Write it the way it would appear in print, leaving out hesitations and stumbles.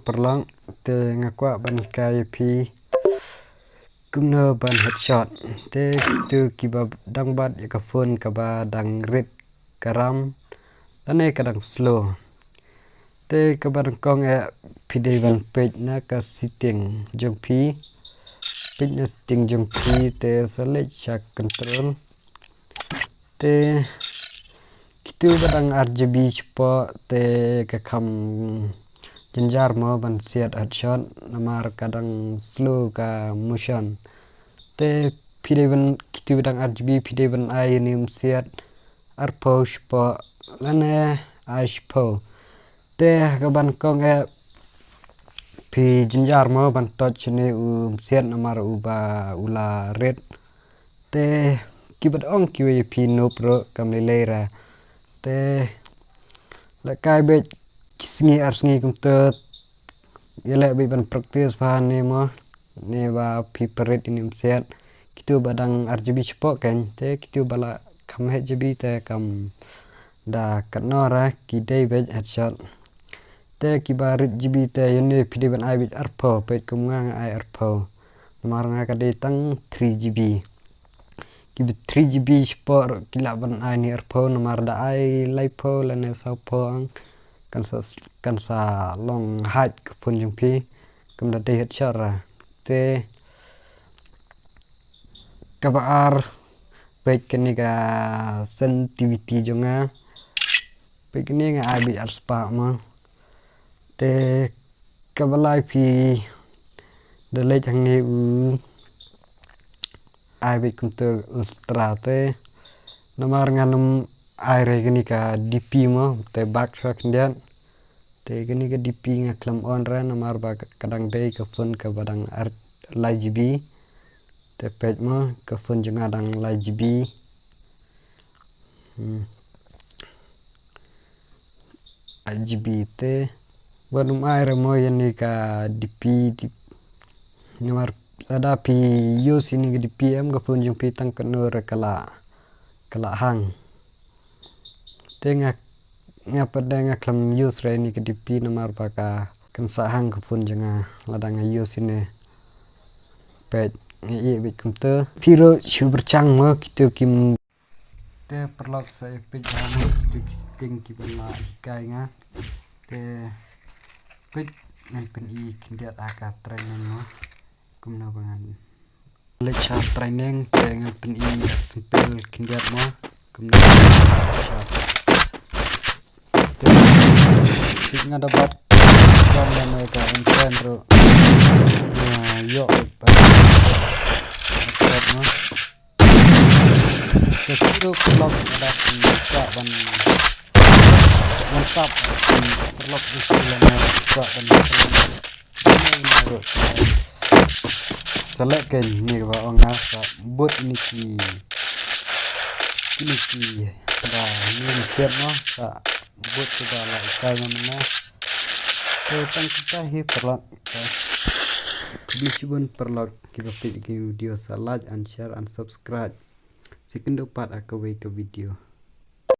perlang te ngakwa ban kai pi kumno ban headshot te kitu kiba dang bat ya ka phone ka ba dang rit karam ane kadang slow te ka ba kong e pide ban page na ka setting jong pi page na setting jong pi te select check control te kitu badang RGB cepo te ka kam jenjar mo ban set headshot namar kadang slow ka motion te pide ban kitu badang RGB pide ban ai nim set arpo cepo lane ai cepo te ka ban kong e pi jenjar mo ban touch ne set namar uba ula red te kibat ong kiwe pi no pro kam lelera te la kai be sngi kum te yele be ban practice pa ne mo ne ba pi paret in set kitu badang RGB cepo kan te kitu bala kam RGB te kam da kanora ki dei be headshot te ki barit GB te yene pide ban ai bit arpo pet kum ngang ai arpo mar nga ka dei tang 3GB ki 3GB sport kila ban ai ni arpo namar da ai laipo lane saupo ang kan sa long height pun jung pi kum da dei headshot ra te ka baar pet kini ka sensitivity jonga pet kini nga ai bit ar spa ma te kabalai pi de late hang ne ai bit kum te strate namar nganum ai re gini ka DP mo te back track ndian te gini ka DP nga klam on ra namar ba kadang dei ka phone ka badang LGB te pet mo ka phone jonga dang LGB LGB te Bonum air mo yani ka DP namar ada pi use ini ke DP am ka pun jung pi tang kenur kala hang tengah ngapa denga klam use re ini ke DP namar baka kan sa hang ka pun junga ladang use ini pet ngi bit kumte piro chu bercang mo kitu kim te perlok sai pet jam tu kisting ki bala kai nga te pet ngan pen I kindiat aka training mo kumna bangan lecture training te ngan pen I sempel kindiat mo kumna te nga dapat kan na ka entero yo mo te kiro klok ada ka ban mantap perlok di sana ka dan selek ni ba ong asa bot ni ki da ni siap no sa bot ba la kai mana te tang kita hi perlok bisibun perlok kita pilih video sa like and share and subscribe second part aku ke video